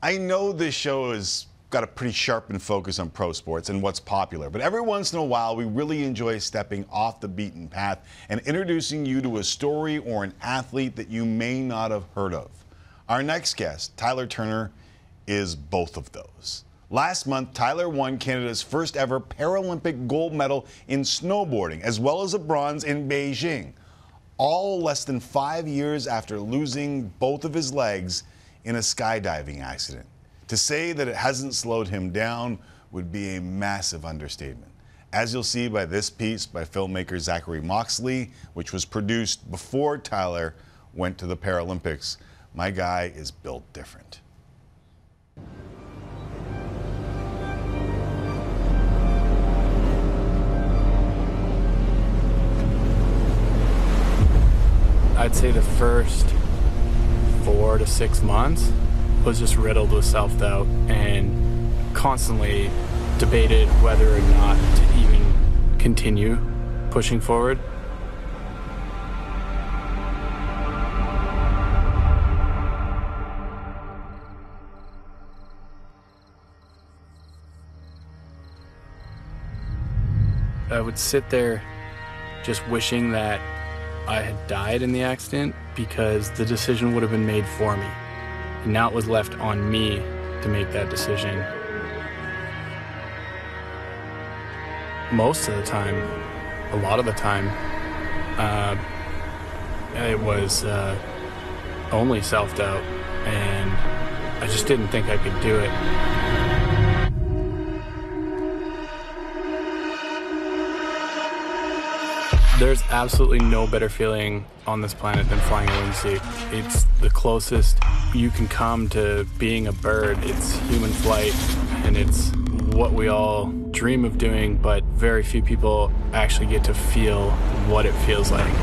I know this show has got a pretty sharpened focus on pro sports and what's popular, but every once in a while we really enjoy stepping off the beaten path and introducing you to a story or an athlete that you may not have heard of. Our next guest, Tyler Turner, is both of those. Last month, Tyler won Canada's first ever Paralympic gold medal in snowboarding, as well as a bronze in Beijing, all less than 5 years after losing both of his legs in a skydiving accident. To say that it hasn't slowed him down would be a massive understatement. As you'll see by this piece by filmmaker Zachary Moxley, which was produced before Tyler went to the Paralympics, my guy is built different. I'd say the first 4 to 6 months was just riddled with self-doubt and constantly debated whether or not to even continue pushing forward. I would sit there just wishing that I had died in the accident because the decision would have been made for me. And now it was left on me to make that decision. Most of the time, a lot of the time, it was only self-doubt, and I just didn't think I could do it. There's absolutely no better feeling on this planet than flying a wingsuit. It's the closest you can come to being a bird. It's human flight, and it's what we all dream of doing, but very few people actually get to feel what it feels like.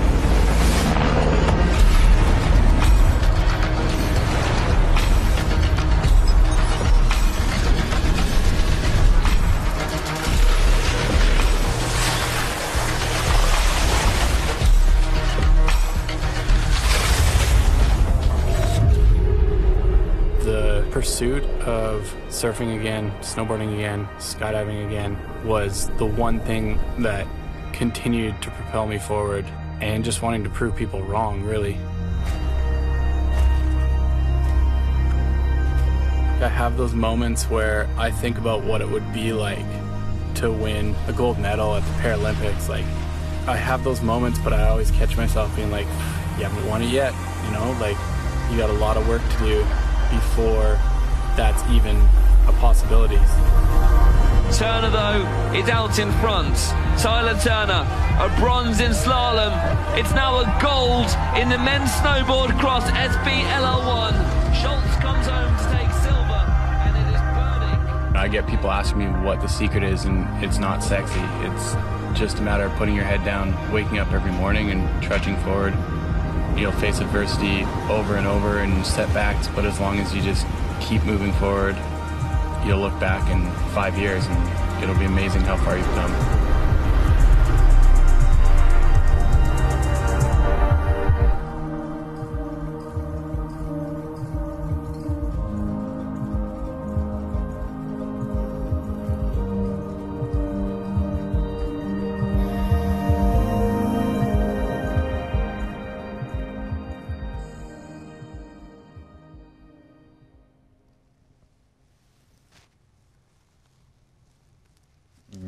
Pursuit of surfing again, snowboarding again, skydiving again was the one thing that continued to propel me forward, and just wanting to prove people wrong, really. I have those moments where I think about what it would be like to win a gold medal at the Paralympics. Like, I have those moments, but I always catch myself being like, you haven't won it yet, you know? Like, you got a lot of work to do before that's even a possibility. Turner, though, is out in front. Tyler Turner, a bronze in slalom. It's now a gold in the men's snowboard cross SBLL1. Schultz comes home to take silver, and it is burning. I get people asking me what the secret is, and it's not sexy. It's just a matter of putting your head down, waking up every morning and trudging forward. You'll face adversity over and over and setbacks, but as long as you just keep moving forward, you'll look back in 5 years and it'll be amazing how far you've come.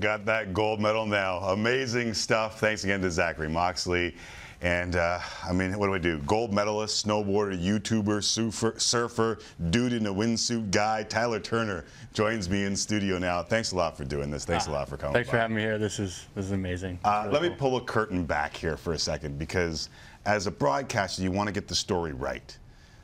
Got that gold medal now. Amazing stuff. Thanks again to Zachary Moxley. And I mean, what do I do? Gold medalist, snowboarder, YouTuber, surfer, dude in a windsuit guy. Tyler Turner joins me in studio now. Thanks a lot for doing this. Thanks a lot for coming. Thanks for having me here. This is amazing. Really let me pull a curtain back here for a second, because as a broadcaster, you want to get the story right.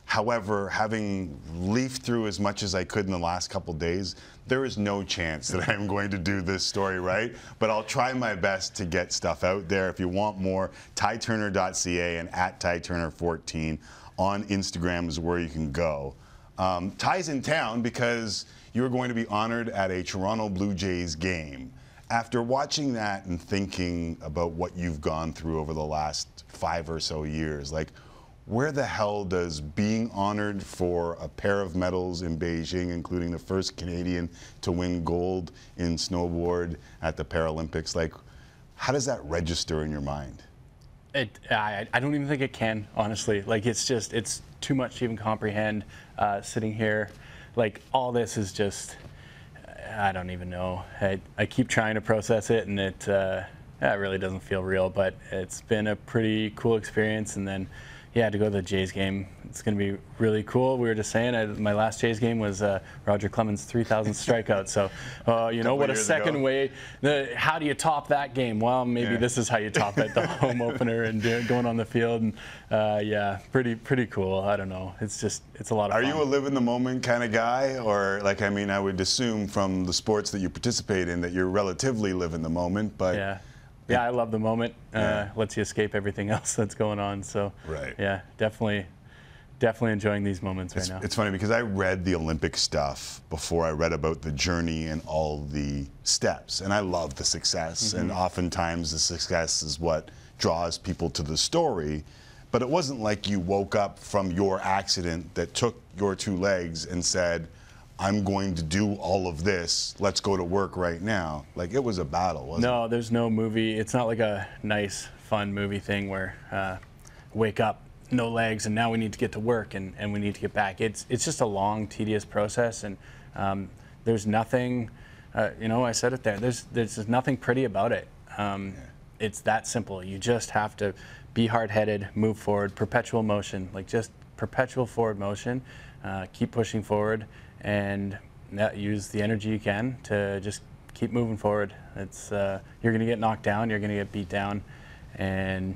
However, having leafed through as much as I could in the last couple days, there is no chance that I'm going to do this story right, but I'll try my best to get stuff out there. If you want more, tyturner.ca and at tyturner14 on Instagram is where you can go. Ty's in town because you're going to be honored at a Toronto Blue Jays game. After watching that and thinking about what you've gone through over the last 5 or so years, like, where the hell does being honored for a pair of medals in Beijing, including the first Canadian to win gold in snowboard at the Paralympics, like, how does that register in your mind? I don't even think it can, honestly. Like, it's too much to even comprehend. Sitting here, like, all this is just, I don't even know. I keep trying to process it, and it really doesn't feel real, but it's been a pretty cool experience. And then, yeah, to go to the Jays game, it's going to be really cool. We were just saying, my last Jays game was Roger Clemens' 3,000th strikeout. So, you know, what a second way. How do you top that game? Well, maybe this is how you top it, the home opener and going on the field. And yeah, pretty cool. I don't know. It's a lot of fun. Are you a live in the moment kind of guy? Or, like, I mean, I would assume from the sports that you participate in that you're relatively live in the moment, but. Yeah. Yeah, I love the moment. Lets you escape everything else that's going on. So, yeah, definitely enjoying these moments right now. It's funny because I read the Olympic stuff before I read about the journey and all the steps, and I love the success. And oftentimes the success is what draws people to the story. But it wasn't like you woke up from your accident that took your two legs and said, I'm going to do all of this. Let's go to work right now. Like, it was a battle, wasn't it? No, there's no movie. It's not like a nice, fun movie thing where wake up, no legs, and now we need to get to work and we need to get back. It's just a long, tedious process, and there's nothing. You know, I said it there. There's nothing pretty about it. It's that simple. You just have to be hard-headed, move forward, perpetual motion, like just perpetual forward motion. Keep pushing forward. And use the energy you can to just keep moving forward. It's you're going to get knocked down, you're going to get beat down, and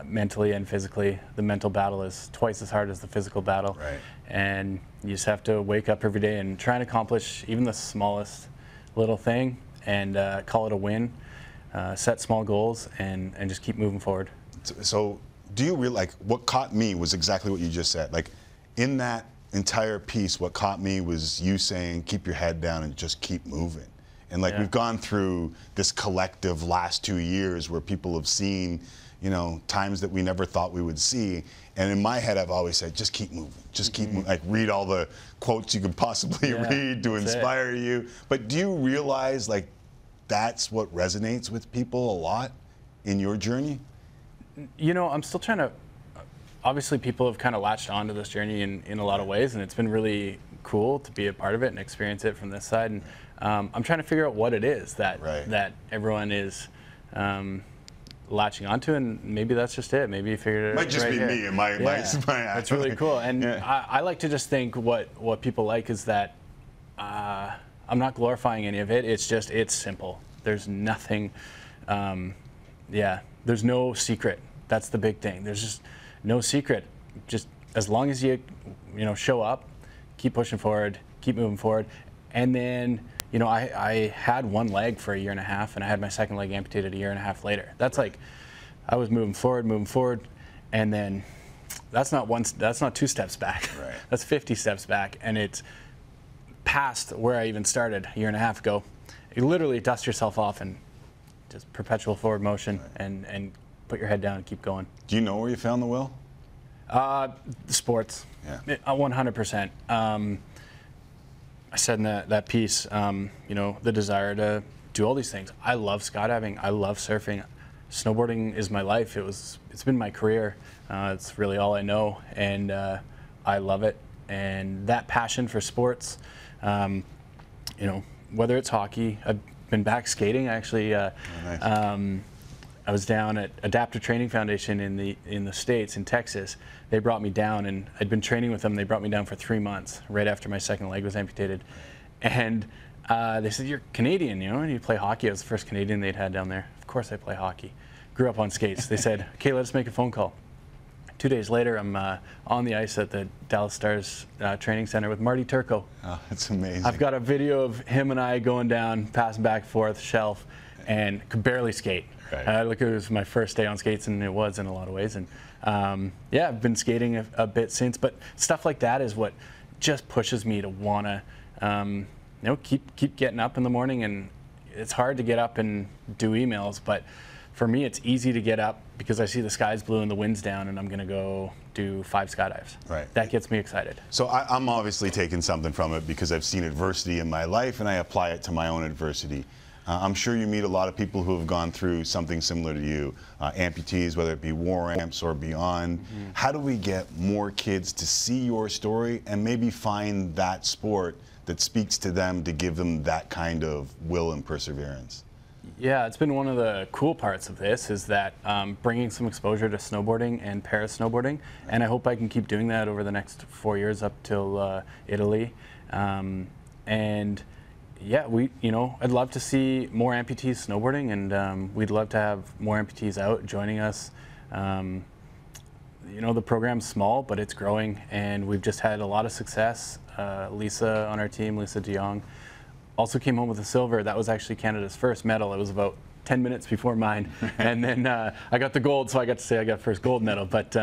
mentally and physically, the mental battle is twice as hard as the physical battle. Right. And you just have to wake up every day and try and accomplish even the smallest little thing and call it a win. Set small goals and just keep moving forward. So, do you really, like, what caught me was exactly what you just said. Like, in that entire piece, what caught me was you saying, keep your head down and just keep moving. And, like, we've gone through this collective last 2 years where people have seen, you know, times that we never thought we would see. And in my head, I've always said, just keep moving. Just keep moving. Like, read all the quotes you could possibly read to inspire you. But do you realize, like, that's what resonates with people a lot in your journey? You know, I'm still trying to. Obviously, people have kind of latched onto this journey in a lot of ways, and it's been really cool to be a part of it and experience it from this side. And I'm trying to figure out what it is that everyone is latching onto, and maybe that's just it. Maybe you figured it out. Might just be me and my It's really cool. And I like to just think what people like is that I'm not glorifying any of it. It's simple. There's nothing. There's no secret. That's the big thing. There's just no secret. Just as long as you show up, keep pushing forward, keep moving forward. And then, you know, I had one leg for 1.5 years, and I had my second leg amputated 1.5 years later. That's like, I was moving forward, and then that's not 2 steps back. Right. That's 50 steps back, and it's past where I even started 1.5 years ago. You literally dust yourself off and just perpetual forward motion and put your head down and keep going. Do you know where you found the will? Sports. Yeah. 100%. I said in that piece, you know, the desire to do all these things. I love skydiving. I love surfing. Snowboarding is my life. It's been my career. It's really all I know, and I love it. And that passion for sports, you know, whether it's hockey, I've been back skating actually. Nice. I was down at Adaptive Training Foundation in the States, in Texas. They brought me down, and I'd been training with them. They brought me down for 3 months, right after my second leg was amputated. And they said, "You're Canadian, you know, and you play hockey." I was the first Canadian they'd had down there. Of course I play hockey. Grew up on skates. They said, "Okay, let us make a phone call." 2 days later, I'm on the ice at the Dallas Stars training center with Marty Turco. Oh, that's amazing. I've got a video of him and I going down, passing back and forth, shelf, and could barely skate. Right. Look, it was my first day on skates, and it was in a lot of ways. And I've been skating a bit since, but stuff like that is what just pushes me to want to, keep getting up in the morning. And it's hard to get up and do emails, but for me, it's easy to get up, because I see the sky's blue and the wind's down, and I'm going to go do 5 skydives. Right. That gets me excited. So I'm obviously taking something from it because I've seen adversity in my life and I apply it to my own adversity. I'm sure you meet a lot of people who have gone through something similar to you, amputees, whether it be war amps or beyond. How do we get more kids to see your story and maybe find that sport that speaks to them to give them that kind of will and perseverance? Yeah, it's been one of the cool parts of this is that bringing some exposure to snowboarding and para snowboarding, and I hope I can keep doing that over the next 4 years up till Italy. And yeah, I'd love to see more amputees snowboarding, and we'd love to have more amputees out joining us. The program's small, but it's growing, and we've just had a lot of success. Lisa on our team, Lisa de Jong, also came home with a silver. That was actually Canada's first medal. It was about 10 minutes before mine. And then I got the gold, so I got to say I got first gold medal. But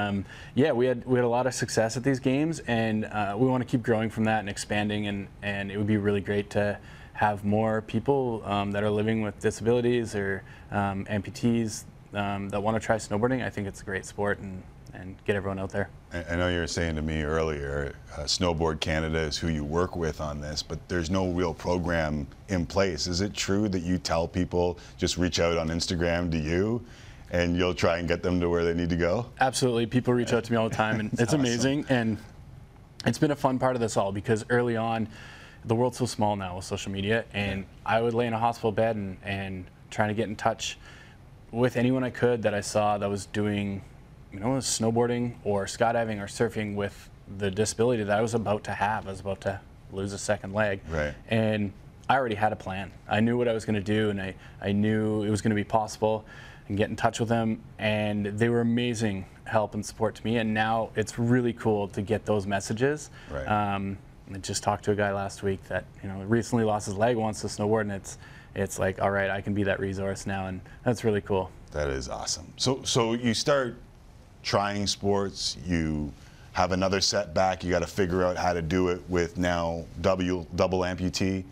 yeah, we had a lot of success at these games, and we want to keep growing from that and expanding, and it would be really great to have more people that are living with disabilities or amputees that want to try snowboarding. I think it's a great sport, and get everyone out there. I know you were saying to me earlier, Snowboard Canada is who you work with on this, but there's no real program in place. Is it true that you tell people just reach out on Instagram to you and you'll try and get them to where they need to go? Absolutely. People reach out to me all the time, and it's amazing. And it's been a fun part of this all because early on, the world's so small now with social media, and I would lay in a hospital bed and trying to get in touch with anyone I could that I saw that was doing snowboarding or skydiving or surfing with the disability that I was about to have. I was about to lose a second leg. Right. And I already had a plan. I knew what I was going to do, and I knew it was going to be possible, and get in touch with them. And they were amazing help and support to me. And now it's really cool to get those messages. Right. I just talked to a guy last week that recently lost his leg, wants to snowboard, and it's like, all right, I can be that resource now, and that's really cool. That is awesome. So you start trying sports, you have another setback, you got to figure out how to do it with now double amputee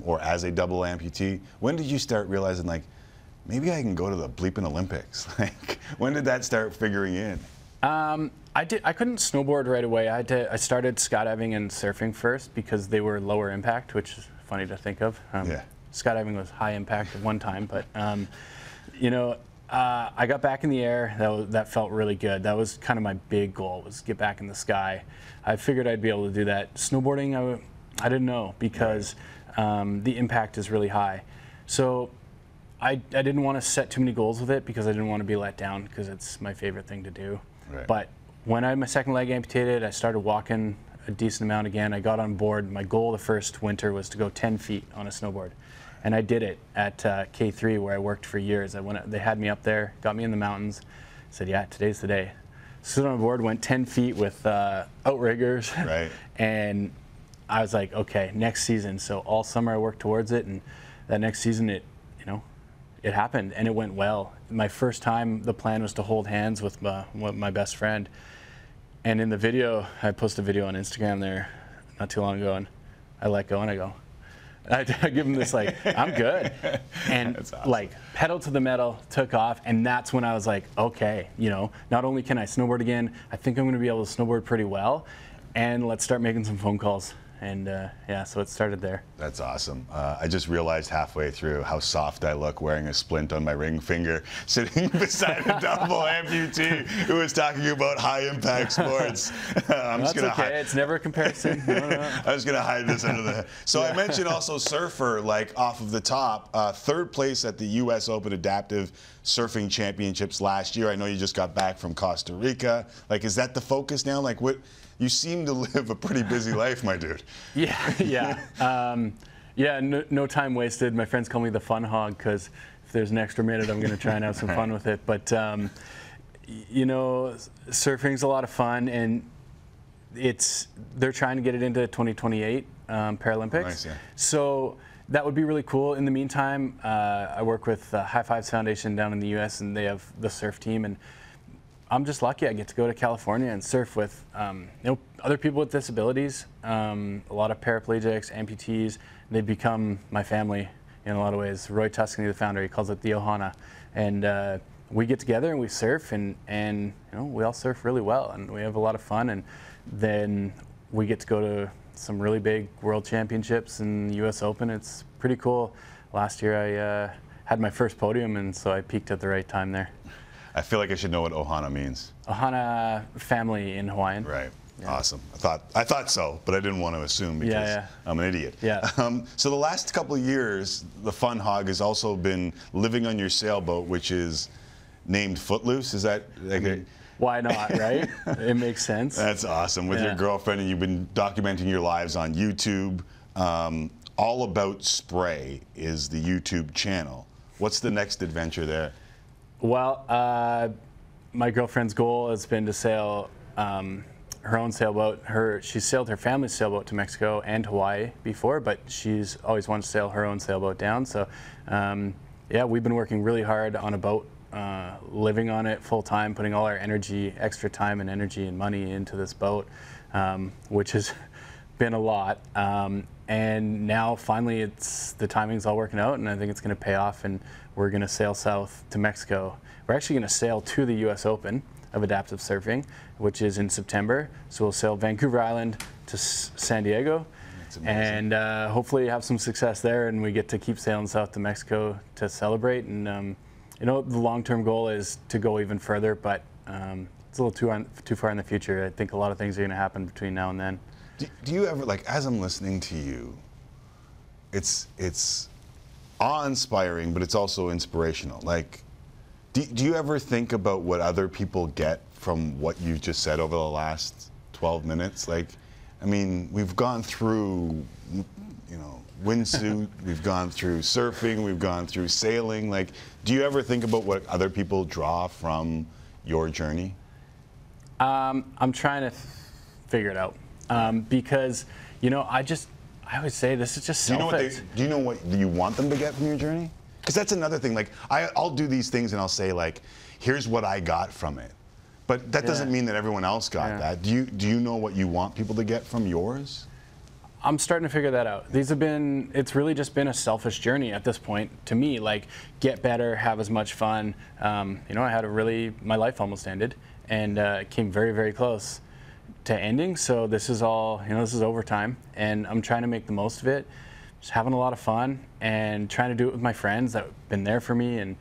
or as a double amputee. When did you start realizing, like, maybe I can go to the bleeping Olympics? Like, when did that start figuring in? I couldn't snowboard right away. I started skydiving and surfing first because they were lower impact, which is funny to think of. Skydiving was high impact at one time, but I got back in the air. That felt really good. That was kind of my big goal, was get back in the sky. I figured I'd be able to do that. Snowboarding, I didn't know because the impact is really high. So I didn't want to set too many goals with it because I didn't want to be let down because it's my favorite thing to do. Right. But when I had my second leg amputated, I started walking a decent amount again. I got on board. My goal the first winter was to go 10 feet on a snowboard. And I did it at K3 where I worked for years. They had me up there, got me in the mountains, said, yeah, today's the day. Stood on board, went 10 feet with outriggers. Right. And I was like, okay, next season. So all summer I worked towards it, and that next season it happened and it went well. My first time, the plan was to hold hands with my best friend. And in the video, I posted a video on Instagram there not too long ago, and I let go and I go, I give him this like, I'm good. And awesome. Like pedal to the metal, took off, and that's when I was like, okay, not only can I snowboard again, I think I'm gonna be able to snowboard pretty well, and let's start making some phone calls. And yeah, so it started there. That's awesome. I just realized halfway through how soft I look wearing a splint on my ring finger, sitting beside a double amputee who was talking about high impact sports. That's okay. It's never a comparison. No. I was going to hide this under the. So yeah. I mentioned also surfer, like off of the top, third place at the U.S. Open Adaptive Surfing Championships last year. I know you just got back from Costa Rica. Like, is that the focus now? Like, what? You seem to live a pretty busy life, my dude. Yeah. No time wasted. My friends call me the fun hog because if there's an extra minute, I'm going to try and have some fun with it. But, surfing's a lot of fun, and they're trying to get it into 2028 Paralympics. Nice, yeah. So that would be really cool. In the meantime, I work with High Fives Foundation down in the U.S., and they have the surf team, and I'm just lucky I get to go to California and surf with other people with disabilities, a lot of paraplegics, amputees. They've become my family in a lot of ways. Roy Tuscany, the founder, he calls it the Ohana. And we get together and we surf, and you know, we all surf really well, and we have a lot of fun, and then we get to go to some really big world championships and the U.S. Open. It's pretty cool. Last year I had my first podium, and so I peaked at the right time there. I feel like I should know what ohana means. Ohana, family in Hawaiian. Right. Yeah. Awesome. I thought so, but I didn't want to assume because I'm an idiot. Yeah. So the last couple of years, the Fun Hog has also been living on your sailboat, which is named Footloose. Is that like why not, right? It makes sense. That's awesome. With your girlfriend, and you've been documenting your lives on YouTube. All About Spray is the YouTube channel. What's the next adventure there? Well, my girlfriend's goal has been to sail her own sailboat. She's sailed her family's sailboat to Mexico and Hawaii before, but she's always wanted to sail her own sailboat down. So, yeah, we've been working really hard on a boat, living on it full time, putting all our energy, extra time and energy and money into this boat, which has been a lot. And now finally the timing's all working out, and I think it's going to pay off, and we're going to sail south to Mexico. We're actually going to sail to the U.S. Open of adaptive surfing, which is in September. So we'll sail Vancouver Island to San Diego, and hopefully have some success there, and we get to keep sailing south to Mexico to celebrate. And you know, the long-term goal is to go even further, but it's a little too far in the future. I think a lot of things are going to happen between now and then. Do you ever, like, as I'm listening to you, it's awe-inspiring, but it's also inspirational. Like, do you ever think about what other people get from what you just said over the last 12 minutes? Like, I mean, we've gone through, you know, windsuit, we've gone through surfing, we've gone through sailing. Like, do you ever think about what other people draw from your journey? I'm trying to figure it out. Because, you know, I always say this is just selfish. Do you know what you want them to get from your journey? Because that's another thing. Like, I'll do these things and I'll say, like, here's what I got from it. But that doesn't mean that everyone else got that. Do you know what you want people to get from yours? I'm starting to figure that out. It's really just been a selfish journey at this point to me. Like, get better, have as much fun. You know, my life almost ended, and it came very, very close to ending. So this is all, you know, this is overtime, and I'm trying to make the most of it. Just having a lot of fun and trying to do it with my friends that have been there for me, and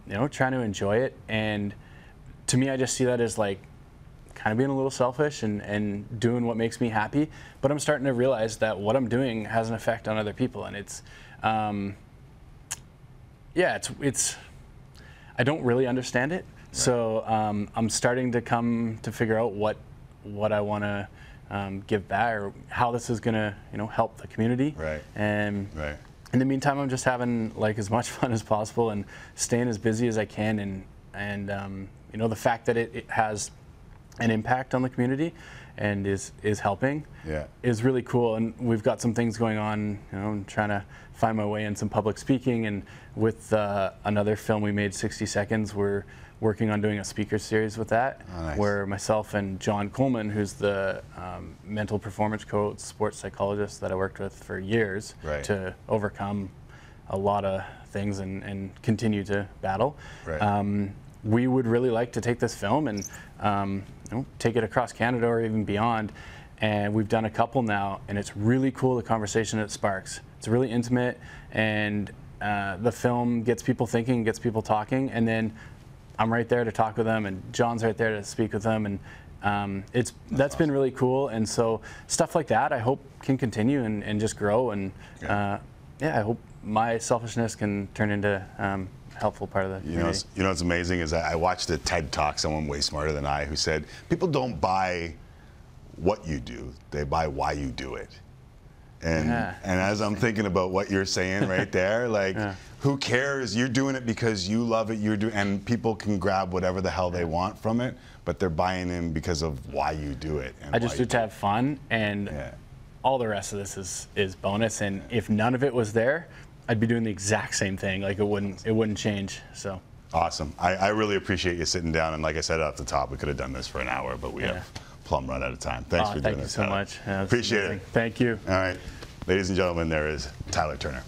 you know, trying to enjoy it. And to me, I just see that as like kind of being a little selfish and doing what makes me happy. But I'm starting to realize that what I'm doing has an effect on other people, and it's I don't really understand it. Right. So I'm starting to come to figure out what I want to give back, or how this is going to, you know, help the community. Right. And in the meantime, I'm just having like as much fun as possible and staying as busy as I can. And you know, the fact that it has an impact on the community and is helping is really cool. And we've got some things going on, you know, I'm trying to find my way in some public speaking, and with another film we made, 60 Seconds, we're working on doing a speaker series with that. Oh, nice. Where myself and John Coleman, who's the mental performance coach, sports psychologist that I worked with for years to overcome a lot of things and continue to battle. We would really like to take this film and you know, take it across Canada or even beyond. And we've done a couple now, and it's really cool, the conversation it sparks. It's really intimate, and the film gets people thinking, gets people talking, and then I'm right there to talk with them, and John's right there to speak with them, and that's awesome. Been really cool. And so stuff like that I hope can continue and just grow, and I hope my selfishness can turn into helpful part of the community. You know what's amazing is I watched a TED Talk, someone way smarter than I, who said people don't buy what you do, they buy why you do it. And as I'm thinking about what you're saying right there, like, who cares? You're doing it because you love it. And people can grab whatever the hell they want from it, but they're buying in because of why you do it. And I just do it to have fun, and all the rest of this is bonus. And if none of it was there, I'd be doing the exact same thing. Like, it wouldn't change. So awesome. I really appreciate you sitting down. And like I said off the top, we could have done this for an hour, but we have plumb run out of time. Thanks for doing this. Thank you so much. Appreciate it. Thank you. All right. Ladies and gentlemen, there is Tyler Turner.